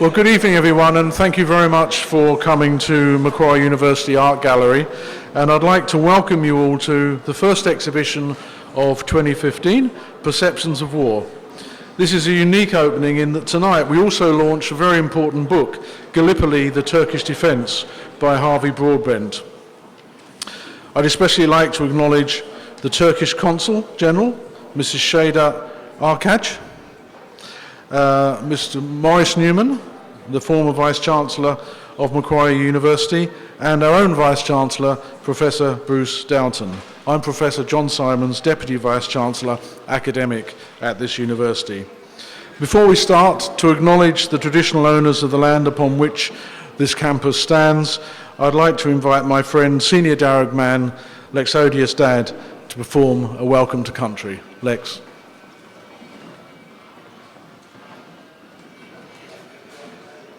Well, good evening, everyone, and thank you very much for coming to Macquarie University Art Gallery. And I'd like to welcome you all to the first exhibition of 2015, Perceptions of War. This is a unique opening in that tonight we also launch a very important book, Gallipoli, the Turkish Defence, by Harvey Broadbent. I'd especially like to acknowledge the Turkish Consul General, Mrs. Shada Arkac, Mr. Maurice Newman, the former Vice-Chancellor of Macquarie University, and our own Vice-Chancellor, Professor Bruce Doughton. I'm Professor John Simons, Deputy Vice-Chancellor, Academic at this university. Before we start, to acknowledge the traditional owners of the land upon which this campus stands, I'd like to invite my friend, Senior Darug Man, Lexodius Dad, to perform a welcome to country. Lex.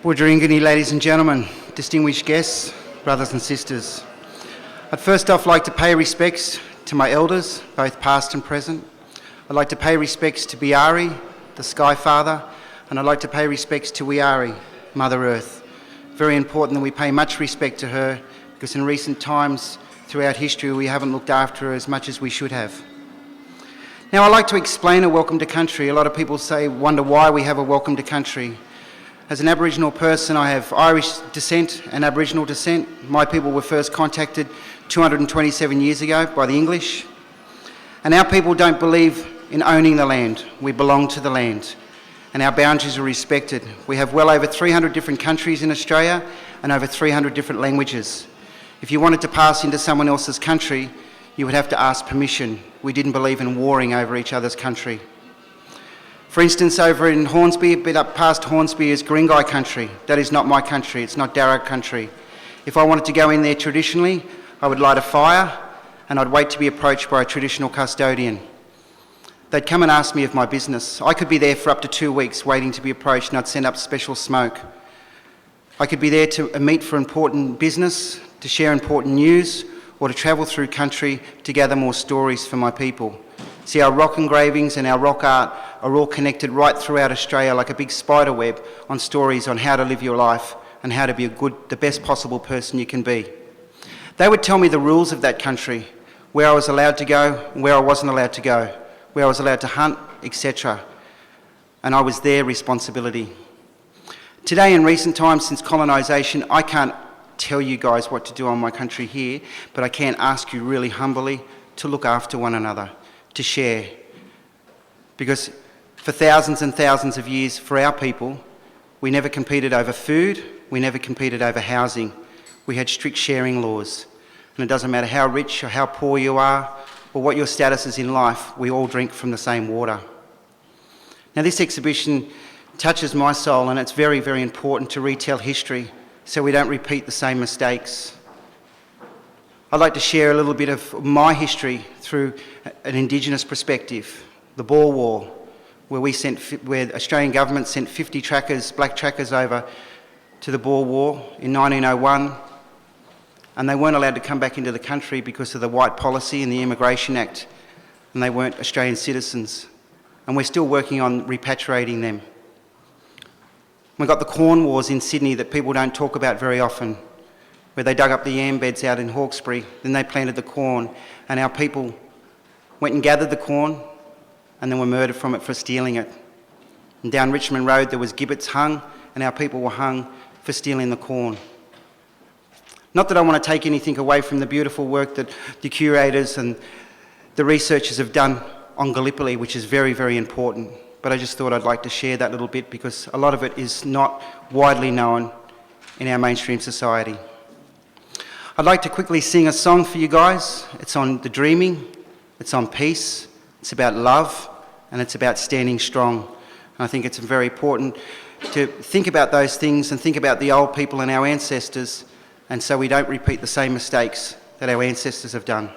Bujuringani, ladies and gentlemen, distinguished guests, brothers and sisters. I'd first off like to pay respects to my elders, both past and present. I'd like to pay respects to Biari, the Sky Father, and I'd like to pay respects to Wiari, Mother Earth. Very important that we pay much respect to her, because in recent times, throughout history, we haven't looked after her as much as we should have. Now, I like to explain a welcome to country. A lot of people wonder why we have a welcome to country. As an Aboriginal person, I have Irish descent and Aboriginal descent. My people were first contacted 227 years ago by the English. And our people don't believe in owning the land. We belong to the land. And our boundaries are respected. We have well over 300 different countries in Australia and over 300 different languages. If you wanted to pass into someone else's country, you would have to ask permission. We didn't believe in warring over each other's country. For instance, over in Hornsby, a bit up past Hornsby is Guringai country. That is not my country, it's not Darug country. If I wanted to go in there traditionally, I would light a fire and I'd wait to be approached by a traditional custodian. They'd come and ask me of my business. I could be there for up to 2 weeks waiting to be approached, and I'd send up special smoke. I could be there to meet for important business, to share important news, or to travel through country to gather more stories for my people. See, our rock engravings and our rock art are all connected right throughout Australia like a big spider web on stories on how to live your life and how to be the best possible person you can be. They would tell me the rules of that country, where I was allowed to go, where I wasn't allowed to go, where I was allowed to hunt, etc. And I was their responsibility. Today, in recent times since colonisation, I can't tell you guys what to do on my country here, but I can ask you really humbly to look after one another, to share. Because for thousands and thousands of years, for our people, we never competed over food, we never competed over housing. We had strict sharing laws. And it doesn't matter how rich or how poor you are, or what your status is in life, we all drink from the same water. Now, this exhibition touches my soul, and it's very, very important to retell history so we don't repeat the same mistakes. I'd like to share a little bit of my history through an Indigenous perspective. The Boer War, where the Australian government sent 50 trackers, black trackers over to the Boer War in 1901, and they weren't allowed to come back into the country because of the White Policy and the Immigration Act, and they weren't Australian citizens. And we're still working on repatriating them. We've got the Corn Wars in Sydney that people don't talk about very often, where they dug up the yam beds out in Hawkesbury, then they planted the corn, and our people went and gathered the corn and then were murdered from it for stealing it. And down Richmond Road there was gibbets hung, and our people were hung for stealing the corn. Not that I want to take anything away from the beautiful work that the curators and the researchers have done on Gallipoli, which is very, very important, but I just thought I'd like to share that little bit because a lot of it is not widely known in our mainstream society. I'd like to quickly sing a song for you guys. It's on the dreaming, it's on peace, it's about love, and it's about standing strong. And I think it's very important to think about those things and think about the old people and our ancestors, and so we don't repeat the same mistakes that our ancestors have done.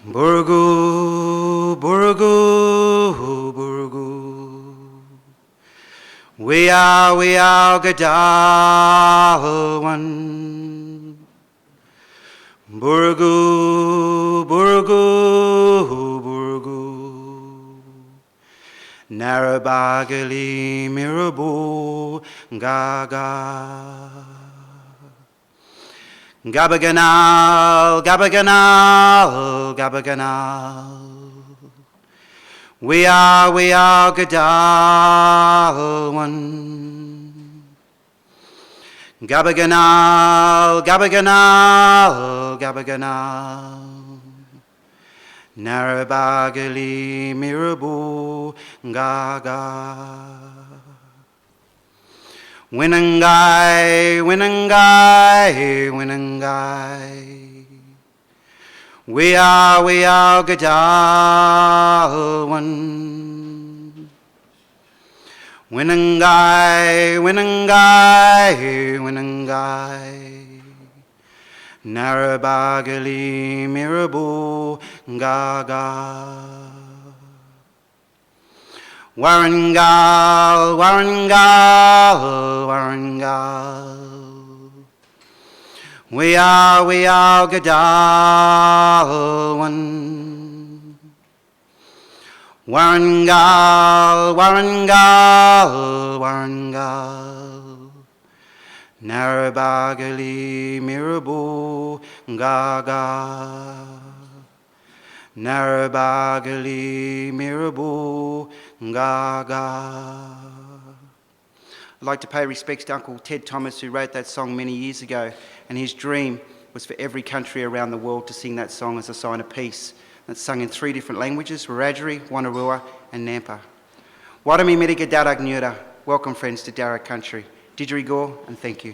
Burgu, burgu, burgu. We are Gadal one. Burgu, burgu, burgu. Narabagali Mirabu Gaga. Gabaganal, Gabaganal, Gabaganal. We are Gadal one. Gabaganal, Gabaganal, Gabaganal. Narabagali Mirabu Gaga. Winangai, Winangai, Winangai. We are Gadal one. Winangai, Winangai, Winangai. Narabagali Mirabu Gaga. Warangal, Warangal, Warangal. We are Gadal one. Warangal, Warangal, Warangal. Narabagali Mirabu Gaga. Narabagali Mirabu Gaga. I'd like to pay respects to Uncle Ted Thomas, who wrote that song many years ago, and his dream was for every country around the world to sing that song as a sign of peace. And it's sung in 3 different languages: Wiradjuri, Wanarua and Nampa. Wadami Mediga Darak Nyura. Welcome, friends, to Darak country. Didgeridoo, and thank you.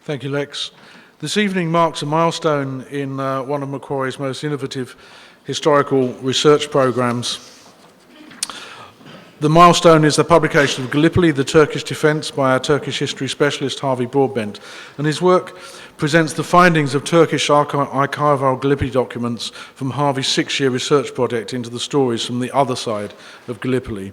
Thank you, Lex. This evening marks a milestone in one of Macquarie's most innovative historical research programmes. The milestone is the publication of Gallipoli, the Turkish Defence, by our Turkish history specialist Harvey Broadbent, and his work presents the findings of Turkish archival Gallipoli documents from Harvey's 6-year research project into the stories from the other side of Gallipoli.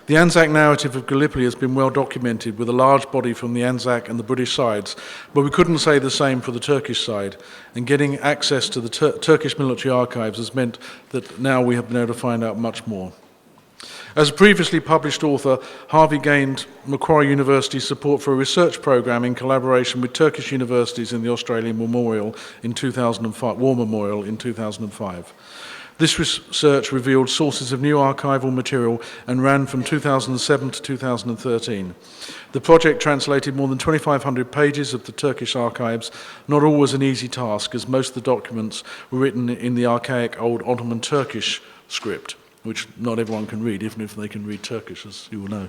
The Anzac narrative of Gallipoli has been well documented, with a large body from the Anzac and the British sides, but we couldn't say the same for the Turkish side, and getting access to the Turkish military archives has meant that now we have been able to find out much more. As a previously published author, Harvey gained Macquarie University's support for a research programme in collaboration with Turkish universities in the Australian Memorial in 2005, War Memorial in 2005. This research revealed sources of new archival material and ran from 2007 to 2013. The project translated more than 2,500 pages of the Turkish archives. Not always an easy task, as most of the documents were written in the archaic old Ottoman Turkish script, which not everyone can read, even if they can read Turkish, as you will know.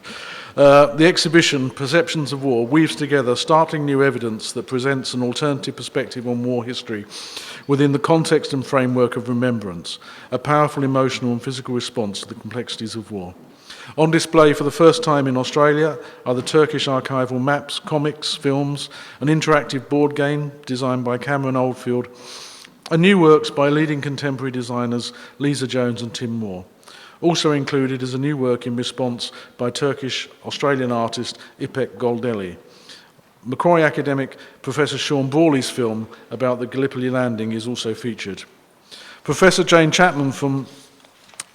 The exhibition, Perceptions of War, weaves together startling new evidence that presents an alternative perspective on war history within the context and framework of remembrance, a powerful emotional and physical response to the complexities of war. On display for the first time in Australia are the Turkish archival maps, comics, films, an interactive board game designed by Cameron Oldfield, and new works by leading contemporary designers Lisa Jones and Tim Moore. Also included is a new work in response by Turkish-Australian artist İpek Goldeli. Macquarie academic Professor Sean Brawley's film about the Gallipoli landing is also featured. Professor Jane Chapman from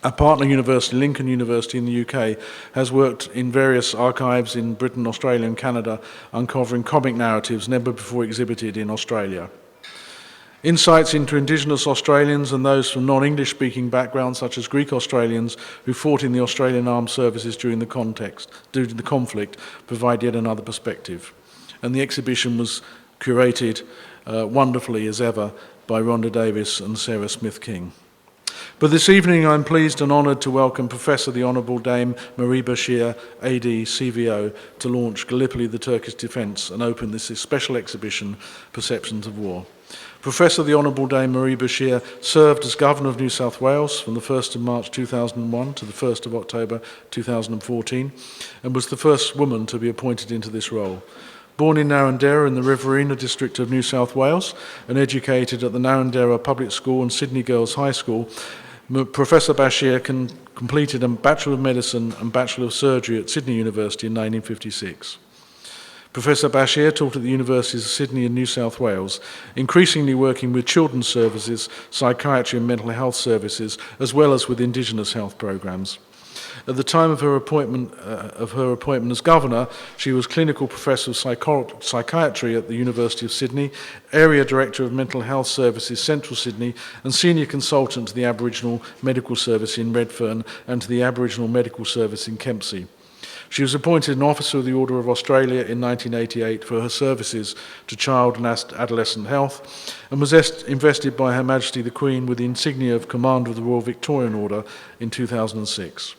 our partner university, Lincoln University in the UK, has worked in various archives in Britain, Australia and Canada, uncovering comic narratives never before exhibited in Australia. Insights into Indigenous Australians and those from non-English speaking backgrounds, such as Greek Australians who fought in the Australian Armed Services during the conflict, provide yet another perspective. And the exhibition was curated wonderfully, as ever, by Rhonda Davis and Sarah Smith-King. But this evening I'm pleased and honoured to welcome Professor the Honourable Dame Marie Bashir, AD, CVO, to launch Gallipoli, the Turkish Defence, and open this special exhibition, Perceptions of War. Professor the Honourable Dame Marie Bashir served as Governor of New South Wales from the 1st of March 2001 to the 1st of October 2014, and was the first woman to be appointed into this role. Born in Narrandera in the Riverina district of New South Wales and educated at the Narrandera Public School and Sydney Girls High School, Professor Bashir completed a Bachelor of Medicine and Bachelor of Surgery at Sydney University in 1956. Professor Bashir taught at the Universities of Sydney and New South Wales, increasingly working with children's services, psychiatry and mental health services, as well as with Indigenous health programs. At the time of her appointment as governor, she was clinical professor of psychiatry at the University of Sydney, area director of mental health services Central Sydney, and senior consultant to the Aboriginal Medical Service in Redfern and to the Aboriginal Medical Service in Kempsey. She was appointed an Officer of the Order of Australia in 1988 for her services to child and adolescent health, and was invested by Her Majesty the Queen with the insignia of Commander of the Royal Victorian Order in 2006.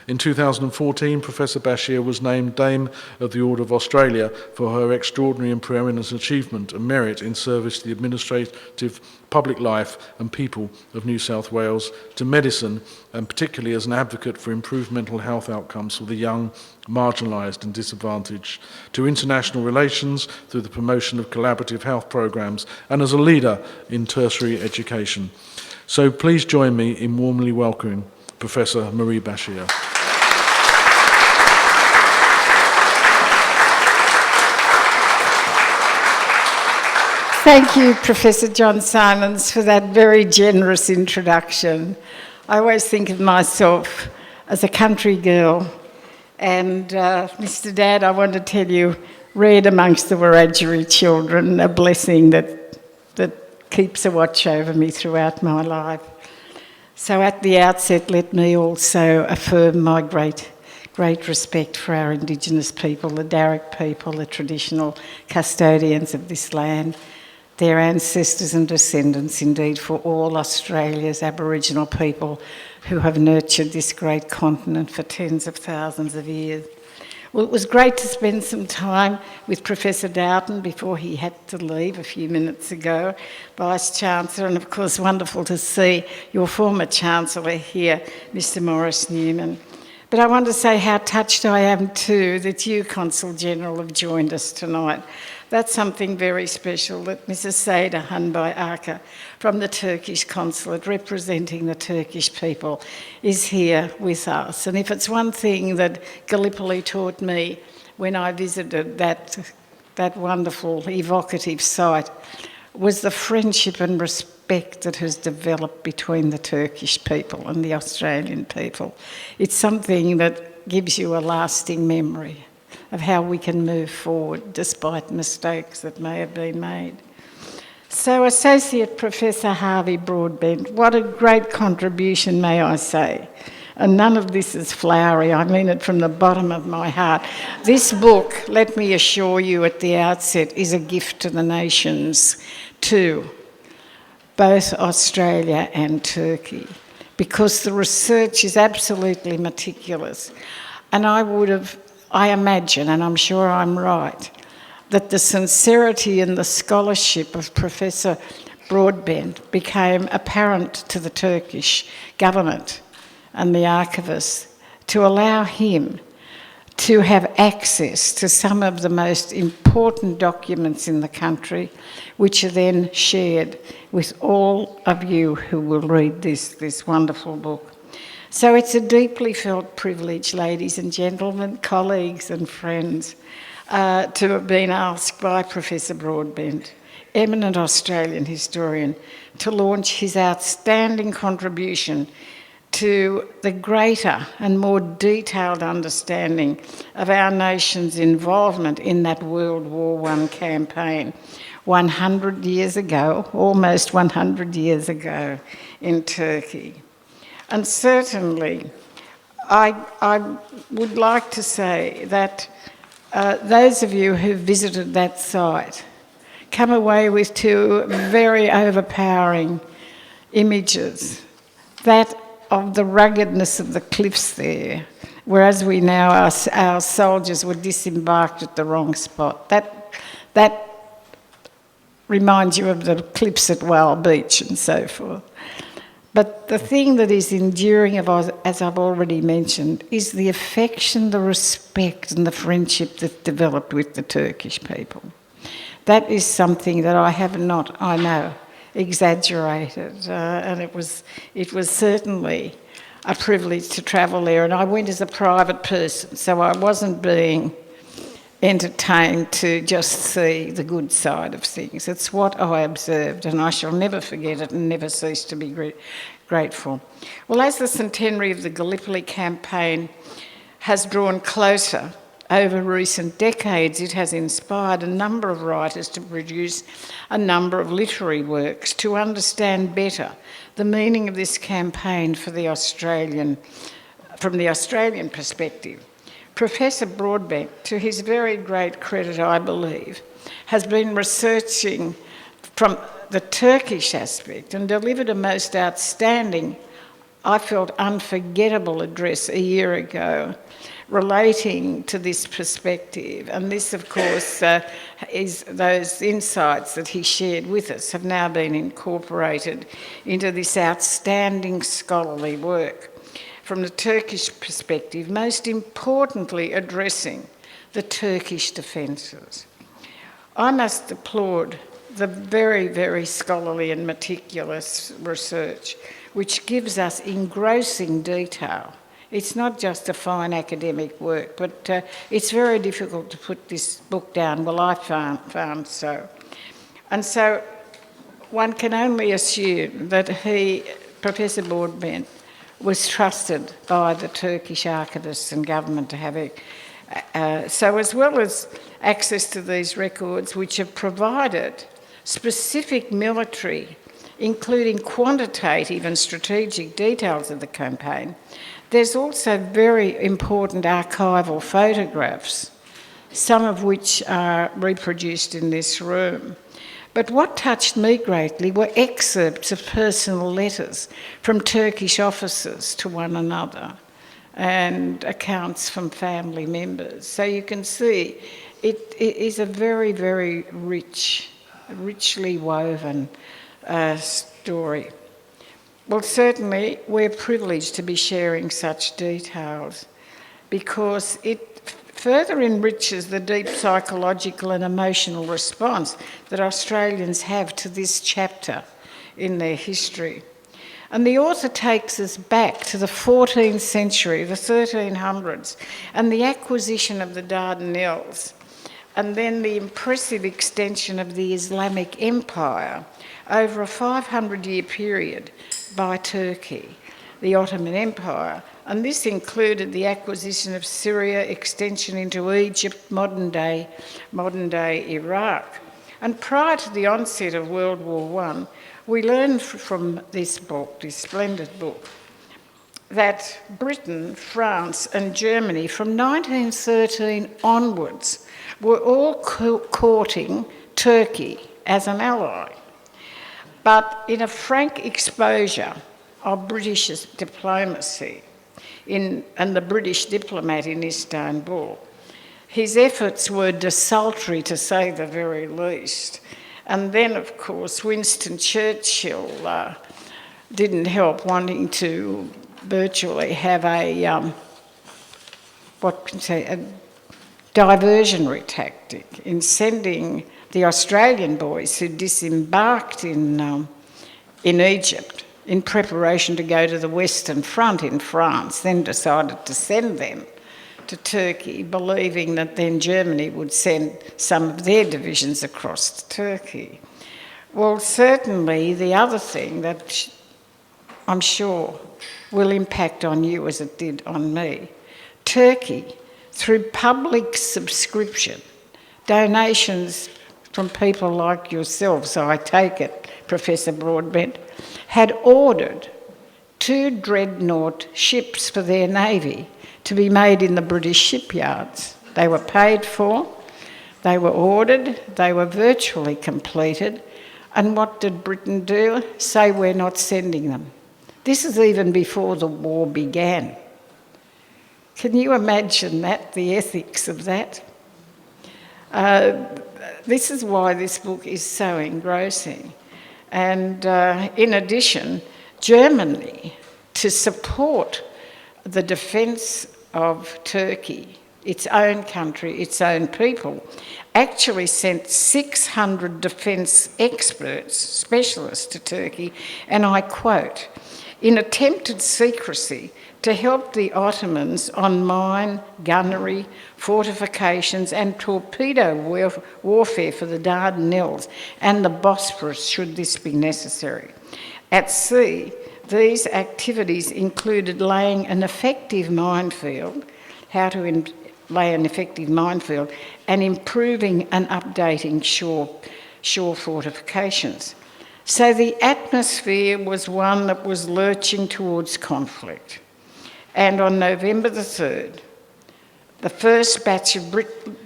In 2014, Professor Bashir was named Dame of the Order of Australia for her extraordinary and preeminent achievement and merit in service to the administrative, public life and people of New South Wales, to medicine, and particularly as an advocate for improved mental health outcomes for the young, marginalised and disadvantaged, to international relations through the promotion of collaborative health programs, and as a leader in tertiary education. So please join me in warmly welcoming Professor Marie Bashir. Thank you, Professor John Simons, for that very generous introduction. I always think of myself as a country girl, and Mr. Dad, I want to tell you, reared amongst the Wiradjuri children, a blessing that keeps a watch over me throughout my life. So at the outset, let me also affirm my great respect for our Indigenous people, the Darug people, the traditional custodians of this land, their ancestors and descendants, indeed for all Australia's Aboriginal people who have nurtured this great continent for tens of thousands of years. Well, it was great to spend some time with Professor Dowden before he had to leave a few minutes ago, Vice-Chancellor, and of course wonderful to see your former Chancellor here, Mr Morris Newman. But I want to say how touched I am too that you, Consul General, have joined us tonight. That's something very special, that Mrs. Seda Hanbay Aka from the Turkish consulate, representing the Turkish people, is here with us. And if it's one thing that Gallipoli taught me when I visited that wonderful, evocative site, was the friendship and respect that has developed between the Turkish people and the Australian people. It's something that gives you a lasting memory of how we can move forward despite mistakes that may have been made. So Associate Professor Harvey Broadbent, what a great contribution, may I say. And none of this is flowery, I mean it from the bottom of my heart. This book, let me assure you at the outset, is a gift to the nations, to both Australia and Turkey, because the research is absolutely meticulous. And I imagine, and I'm sure I'm right, that the sincerity and the scholarship of Professor Broadbent became apparent to the Turkish government and the archivists to allow him to have access to some of the most important documents in the country, which are then shared with all of you who will read this wonderful book. So it's a deeply felt privilege, ladies and gentlemen, colleagues and friends, to have been asked by Professor Broadbent, eminent Australian historian, to launch his outstanding contribution to the greater and more detailed understanding of our nation's involvement in that World War I campaign 100 years ago, almost 100 years ago in Turkey. And certainly, I would like to say that those of you who visited that site come away with two very overpowering images. That of the ruggedness of the cliffs there, whereas we know our soldiers were disembarked at the wrong spot. That reminds you of the cliffs at Whale Beach and so forth. But the thing that is enduring, as I've already mentioned, is the affection, the respect and the friendship that developed with the Turkish people. That is something that I have not, I know, exaggerated. And it was certainly a privilege to travel there. And I went as a private person, so I wasn't being entertained to just see the good side of things. It's what I observed, and I shall never forget it and never cease to be grateful. Well, as the centenary of the Gallipoli campaign has drawn closer over recent decades, it has inspired a number of writers to produce a number of literary works to understand better the meaning of this campaign from the Australian perspective. Professor Broadbent, to his very great credit, I believe, has been researching from the Turkish aspect and delivered a most outstanding, I felt unforgettable address a year ago relating to this perspective. And this, of course, is those insights that he shared with us have now been incorporated into this outstanding scholarly work from the Turkish perspective, most importantly addressing the Turkish defences. I must applaud the very, very scholarly and meticulous research, which gives us engrossing detail. It's not just a fine academic work, but it's very difficult to put this book down. Well, I found so. And so one can only assume that Professor Broadbent, was trusted by the Turkish archivists and government to have it. So as well as access to these records, which have provided specific military, including quantitative and strategic details of the campaign, there's also very important archival photographs, some of which are reproduced in this room. But what touched me greatly were excerpts of personal letters from Turkish officers to one another and accounts from family members. So you can see it is a very, very richly woven story. Well, certainly we're privileged to be sharing such details because it further enriches the deep psychological and emotional response that Australians have to this chapter in their history. And the author takes us back to the 14th century, the 1300s, and the acquisition of the Dardanelles, and then the impressive extension of the Islamic Empire over a 500-year period by Turkey, the Ottoman Empire. And this included the acquisition of Syria, extension into Egypt, modern-day Iraq. And prior to the onset of World War I, we learned from this book, this splendid book, that Britain, France and Germany from 1913 onwards were all courting Turkey as an ally. But in a frank exposure of British diplomacy and the British diplomat in Istanbul, his efforts were desultory to say the very least. And then, of course, Winston Churchill didn't help, wanting to virtually have a diversionary tactic in sending the Australian boys who disembarked in Egypt in preparation to go to the Western Front in France, then decided to send them to Turkey, believing that then Germany would send some of their divisions across to Turkey. Well, certainly the other thing that I'm sure will impact on you as it did on me, Turkey, through public subscription, donations from people like yourselves, so I take it, Professor Broadbent, had ordered 2 dreadnought ships for their navy to be made in the British shipyards. They were paid for, they were ordered, they were virtually completed, and what did Britain do? Say we're not sending them. This is even before the war began. Can you imagine that, the ethics of that? This is why this book is so engrossing. And in addition, Germany, to support the defence of Turkey, its own country, its own people, actually sent 600 defence experts, specialists to Turkey, and I quote, "In attempted secrecy, to help the Ottomans on mine, gunnery, fortifications and torpedo warfare for the Dardanelles and the Bosphorus should this be necessary. At sea, these activities included laying an effective minefield, lay an effective minefield, and improving and updating shore fortifications. So the atmosphere was one that was lurching towards conflict. And on November the 3rd, the first batch of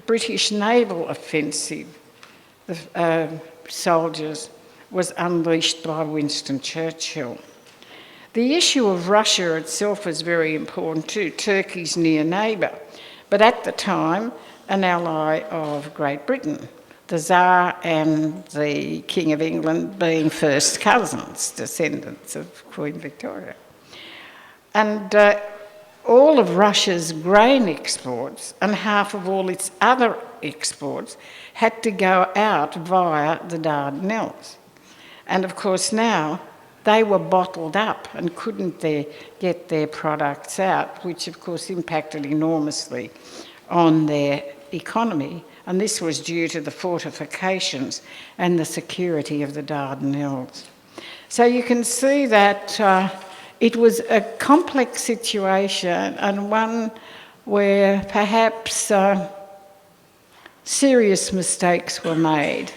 British naval offensive soldiers was unleashed by Winston Churchill. The issue of Russia itself was very important too, Turkey's near neighbour, but at the time an ally of Great Britain, the Tsar and the King of England being first cousins, descendants of Queen Victoria. And all of Russia's grain exports and half of all its other exports had to go out via the Dardanelles. And of course now they were bottled up and couldn't get their products out, which of course impacted enormously on their economy. And this was due to the fortifications and the security of the Dardanelles. So you can see that it was a complex situation and one where perhaps serious mistakes were made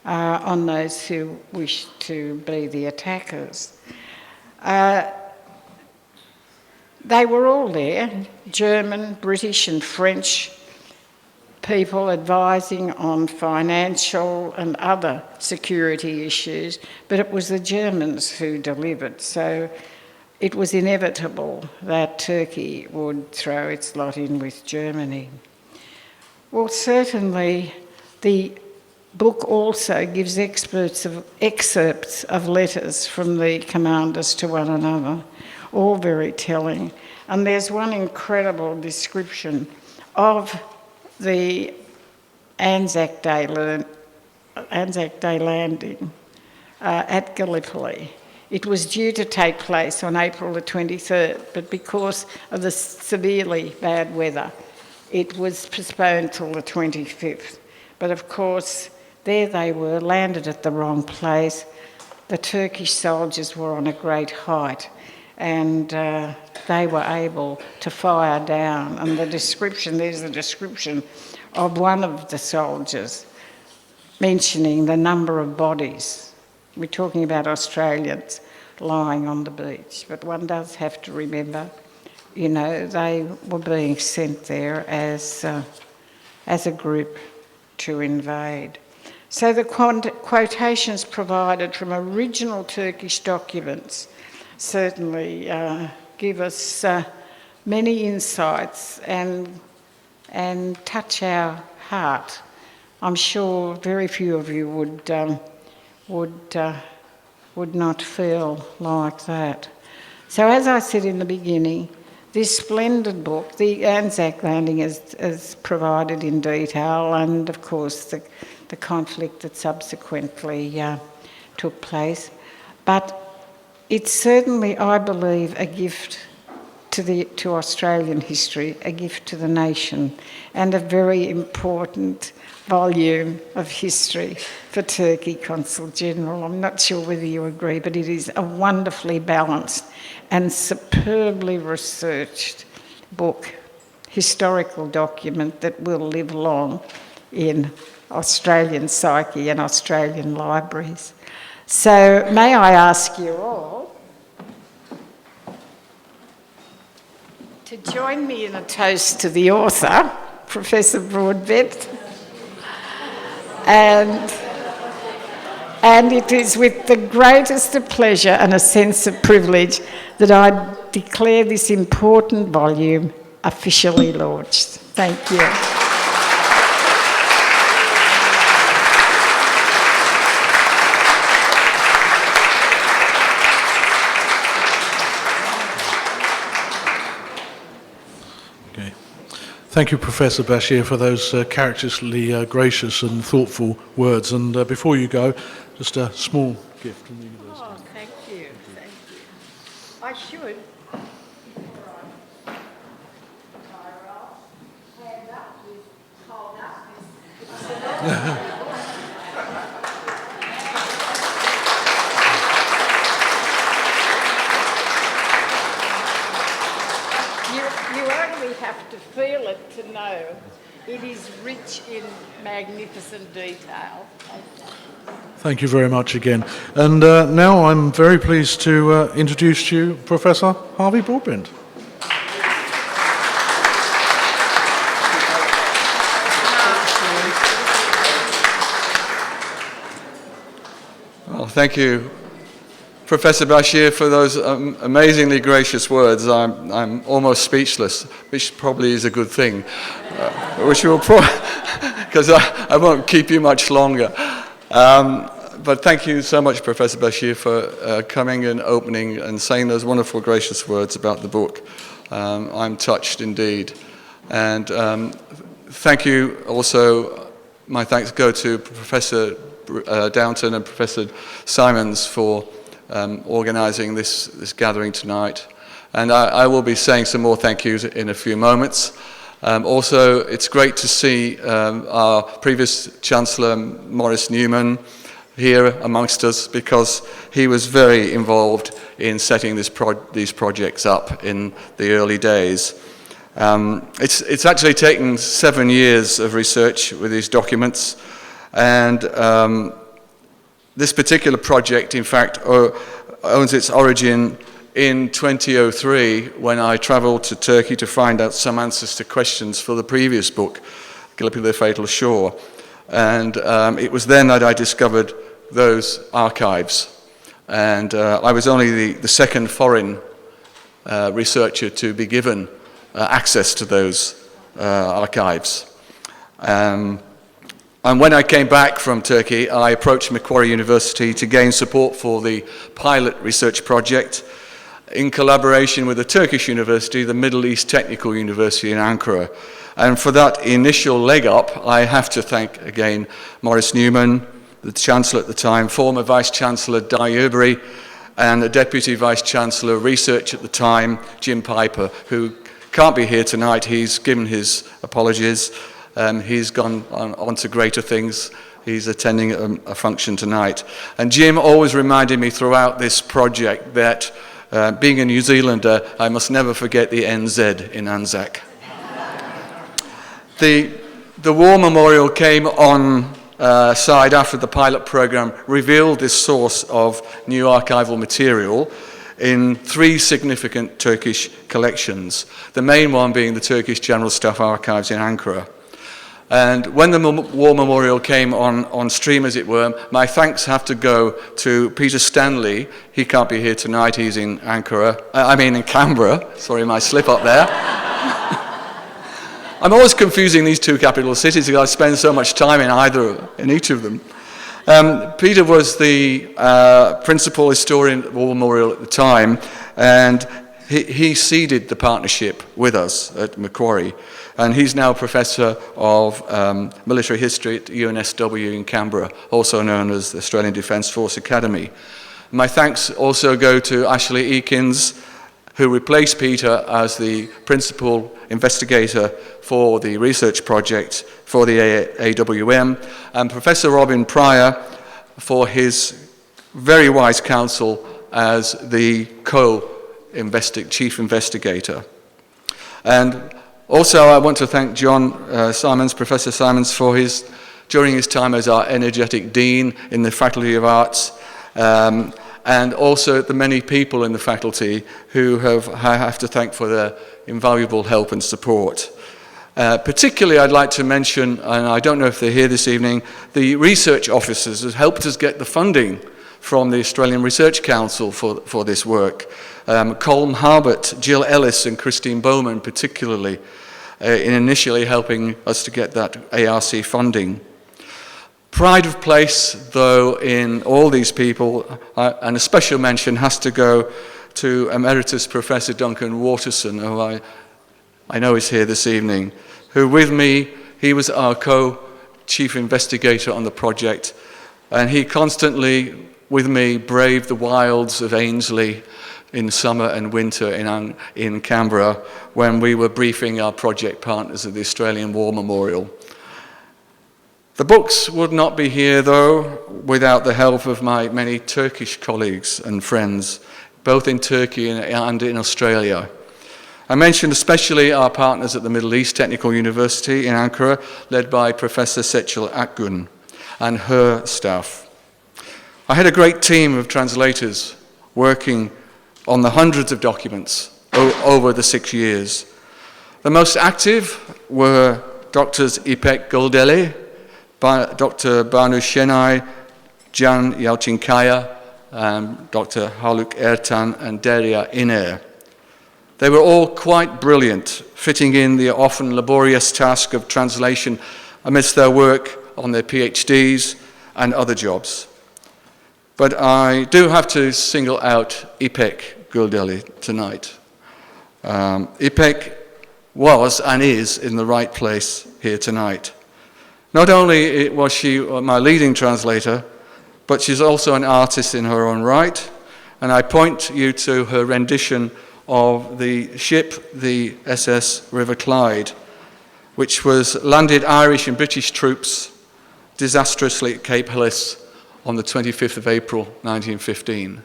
on those who wished to be the attackers. They were all there, German, British and French people advising on financial and other security issues, but it was the Germans who delivered. So it was inevitable that Turkey would throw its lot in with Germany. Well, certainly the book also gives excerpts of letters from the commanders to one another, all very telling. And there's one incredible description of the Anzac Day landing at Gallipoli. It was due to take place on April the 23rd, but because of the severely bad weather, it was postponed till the 25th. But of course, there they were, landed at the wrong place. The Turkish soldiers were on a great height and they were able to fire down. And there's a description of one of the soldiers mentioning the number of bodies. We're talking about Australians lying on the beach, but one does have to remember, you know, they were being sent there as a group to invade. So the quotations provided from original Turkish documents certainly give us many insights and touch our heart. I'm sure very few of you would not feel like that. So as I said in the beginning, this splendid book, the Anzac landing, is provided in detail, and of course the conflict that subsequently took place. But it's certainly, I believe, a gift to Australian history, a gift to the nation, and a very important volume of history for Turkey Consul General. I'm not sure whether you agree, but it is a wonderfully balanced and superbly researched book, historical document that will live long in Australian psyche and Australian libraries. So may I ask you all to join me in a toast to the author, Professor Broadbent. And it is with the greatest of pleasure and a sense of privilege that I declare this important volume officially launched. Thank you. Thank you, Professor Bashir, for those characteristically gracious and thoughtful words. And before you go, just a small gift from you. Oh, thank you. Thank you. I should. You only have to feel it to know it is rich in magnificent detail. Thank you very much again. And now I'm very pleased to introduce to you Professor Harvey Broadbent. Well, thank you, Professor Bashir, for those amazingly gracious words. I'm almost speechless, which probably is a good thing, which will because I won't keep you much longer. But thank you so much, Professor Bashir, for coming and opening and saying those wonderful, gracious words about the book. I'm touched indeed. And thank you also, my thanks go to Professor Downton and Professor Simons for organising this gathering tonight. And I will be saying some more thank yous in a few moments. Also, it's great to see our previous Chancellor, Maurice Newman, here amongst us, because he was very involved in setting these projects up in the early days. It's actually taken 7 years of research with these documents, and this particular project, in fact, owns its origin in 2003, when I travelled to Turkey to find out some answers to questions for the previous book, Gallipoli the Fatal Shore. And it was then that I discovered those archives. And I was only the second foreign researcher to be given access to those archives. And when I came back from Turkey, I approached Macquarie University to gain support for the pilot research project in collaboration with a Turkish university, the Middle East Technical University in Ankara. And for that initial leg up, I have to thank again Maurice Newman, the Chancellor at the time, former Vice-Chancellor Di Urbury, and the Deputy Vice-Chancellor Research at the time, Jim Piper, who can't be here tonight. He's given his apologies. He's gone on to greater things. He's attending a function tonight. And Jim always reminded me throughout this project that being a New Zealander, I must never forget the NZ in Anzac. The War Memorial came on side after the pilot program revealed this source of new archival material in 3 significant Turkish collections, the main one being the Turkish General Staff Archives in Ankara. And when the War Memorial came on stream, as it were, my thanks have to go to Peter Stanley. He can't be here tonight, he's in in Canberra. Sorry, my slip up there. I'm always confusing these 2 capital cities because I spend so much time in each of them. Peter was the principal historian at the War Memorial at the time, and he seeded the partnership with us at Macquarie. And he's now Professor of Military History at UNSW in Canberra, also known as the Australian Defence Force Academy. My thanks also go to Ashley Eakins, who replaced Peter as the principal investigator for the research project for the AWM, and Professor Robin Pryor for his very wise counsel as the chief investigator. And also, I want to thank John Simons, Professor Simons, during his time as our energetic dean in the Faculty of Arts, and also the many people in the faculty who I have to thank for their invaluable help and support. Particularly, I'd like to mention, and I don't know if they're here this evening, the research officers who helped us get the funding from the Australian Research Council for this work. Colm Harbert, Jill Ellis and Christine Bowman particularly, in initially helping us to get that ARC funding. Pride of place, though, in all these people, and a special mention has to go to Emeritus Professor Duncan Waterson, who I know is here this evening, who with me, he was our co-chief investigator on the project, and he constantly, with me, braved the wilds of Ainslie in summer and winter in Canberra when we were briefing our project partners at the Australian War Memorial. The books would not be here, though, without the help of my many Turkish colleagues and friends, both in Turkey and in Australia. I mentioned especially our partners at the Middle East Technical University in Ankara, led by Professor Seçil Akgün and her staff. I had a great team of translators working on the hundreds of documents over the 6 years. The most active were Drs. İpek Güldeli, Dr. Banu Şenay, Can Yalçınkaya, Dr. Haluk Ertan, and Derya İner. They were all quite brilliant, fitting in the often laborious task of translation amidst their work on their PhDs and other jobs. But I do have to single out İpek Güldeli tonight. İpek was and is in the right place here tonight. Not only was she my leading translator, but she's also an artist in her own right, and I point you to her rendition of the ship, the SS River Clyde, which was landed Irish and British troops disastrously at Cape Helles on the 25th of April 1915.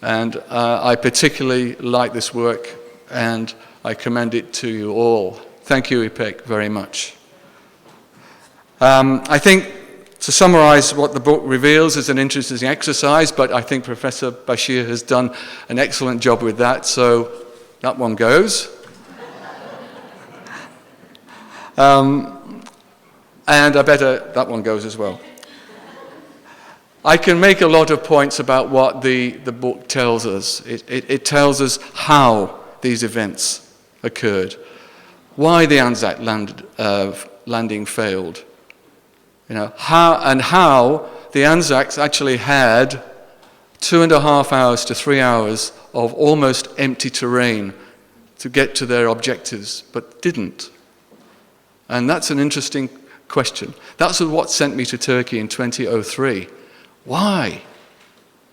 And I particularly like this work, and I commend it to you all. Thank you, İpek, very much. I think, to summarize what the book reveals, is an interesting exercise, but I think Professor Bashir has done an excellent job with that, so that one goes. And I bet that one goes as well. I can make a lot of points about what the book tells us. It tells us how these events occurred, why the Anzac landing failed, how the Anzacs actually had 2.5 hours to 3 hours of almost empty terrain to get to their objectives, but didn't. And that's an interesting question. That's what sent me to Turkey in 2003. Why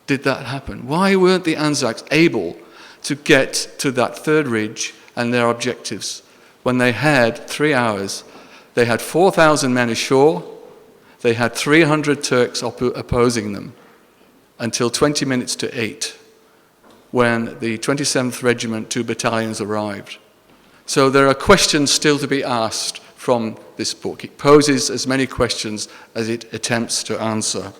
did that happen? Why weren't the Anzacs able to get to that third ridge and their objectives when they had 3 hours? They had 4,000 men ashore. They had 300 Turks opposing them until 20 minutes to 8, when the 27th Regiment, 2 battalions arrived. So there are questions still to be asked from this book. It poses as many questions as it attempts to answer.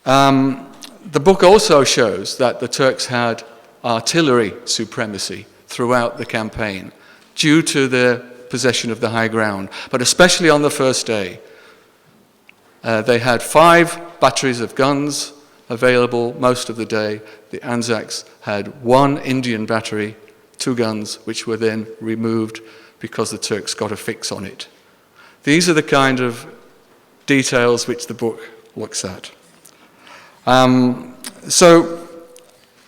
The book also shows that the Turks had artillery supremacy throughout the campaign due to their possession of the high ground, but especially on the first day. They had 5 batteries of guns available most of the day. The Anzacs had 1 Indian battery, 2 guns, which were then removed because the Turks got a fix on it. These are the kind of details which the book looks at. So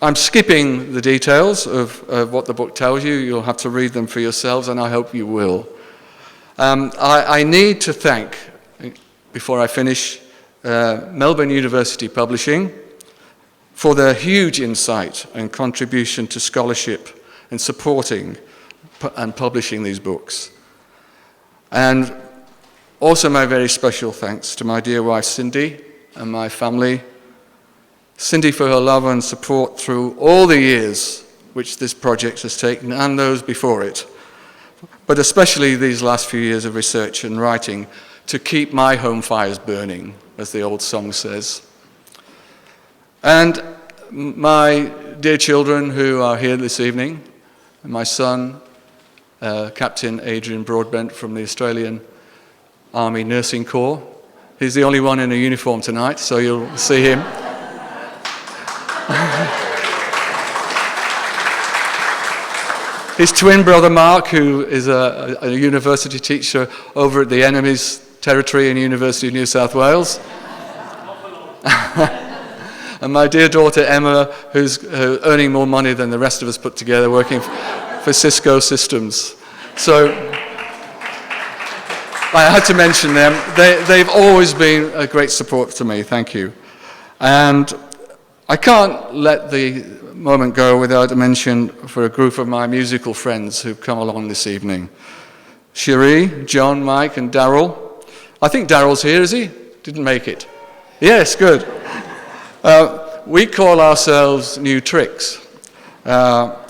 I'm skipping the details of what the book tells you. You'll have to read them for yourselves, and I hope you will. I need to thank, before I finish, Melbourne University Publishing for their huge insight and contribution to scholarship and supporting and publishing these books. And also my very special thanks to my dear wife Cindy and my family. Cindy for her love and support through all the years which this project has taken and those before it, but especially these last few years of research and writing to keep my home fires burning, as the old song says. And my dear children who are here this evening, my son, Captain Adrian Broadbent from the Australian Army Nursing Corps. He's the only one in a uniform tonight, so you'll see him. His twin brother Mark, who is a university teacher over at the enemy's territory in the University of New South Wales. And my dear daughter Emma, who's earning more money than the rest of us put together, working for Cisco Systems. So I had to mention them. They've always been a great support to me. Thank you. And I can't let the moment go without a mention for a group of my musical friends who've come along this evening. Cherie, John, Mike, and Darryl, I think Daryl's here, is he? Didn't make it. Yes, good. We call ourselves New Tricks. Now,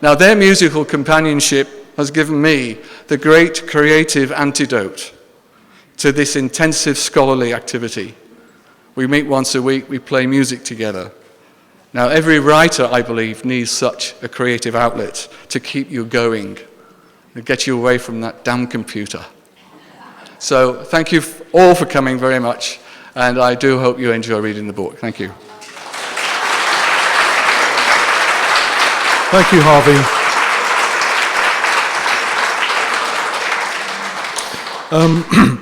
their musical companionship has given me the great creative antidote to this intensive scholarly activity. We meet once a week, we play music together. Now, every writer, I believe, needs such a creative outlet to keep you going, to get you away from that damn computer. So, thank you all for coming very much, and I do hope you enjoy reading the book. Thank you. Thank you, Harvey.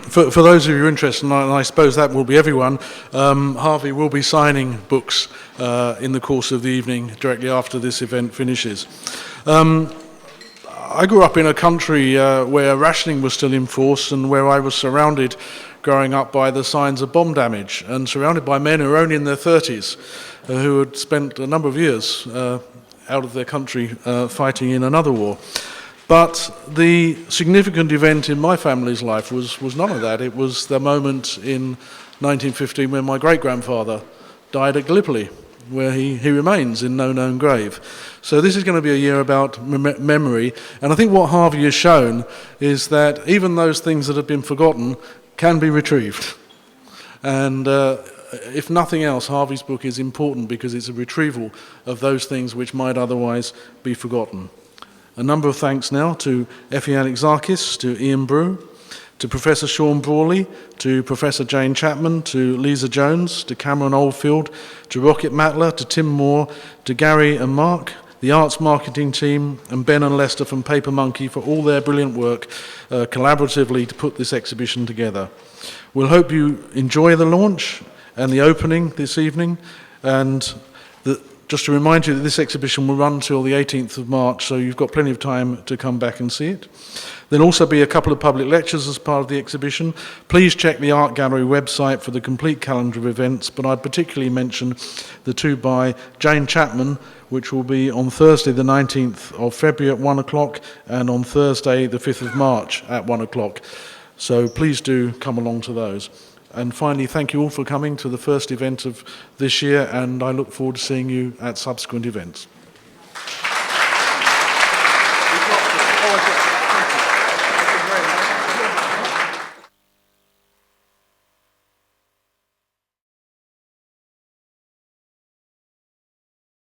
For those of you interested, and I suppose that will be everyone, Harvey will be signing books in the course of the evening directly after this event finishes. I grew up in a country where rationing was still in force and where I was surrounded growing up by the signs of bomb damage and surrounded by men who were only in their 30s who had spent a number of years out of their country fighting in another war. But the significant event in my family's life was none of that. It was the moment in 1915 when my great-grandfather died at Gallipoli, where he remains in no known grave. So this is going to be a year about memory, and I think what Harvey has shown is that even those things that have been forgotten can be retrieved. And if nothing else, Harvey's book is important because it's a retrieval of those things which might otherwise be forgotten. A number of thanks now to Effie Alexakis, to Ian Brew, to Professor Sean Brawley, to Professor Jane Chapman, to Lisa Jones, to Cameron Oldfield, to Rocket Matler, to Tim Moore, to Gary and Mark, the arts marketing team, and Ben and Lester from Paper Monkey for all their brilliant work collaboratively to put this exhibition together. We'll hope you enjoy the launch and the opening this evening, and just to remind you that this exhibition will run till the 18th of March, so you've got plenty of time to come back and see it. There'll also be a couple of public lectures as part of the exhibition. Please check the Art Gallery website for the complete calendar of events, but I'd particularly mention the two by Jane Chapman, which will be on Thursday the 19th of February at 1 o'clock and on Thursday the 5th of March at 1 o'clock. So please do come along to those. And finally, thank you all for coming to the first event of this year, and I look forward to seeing you at subsequent events.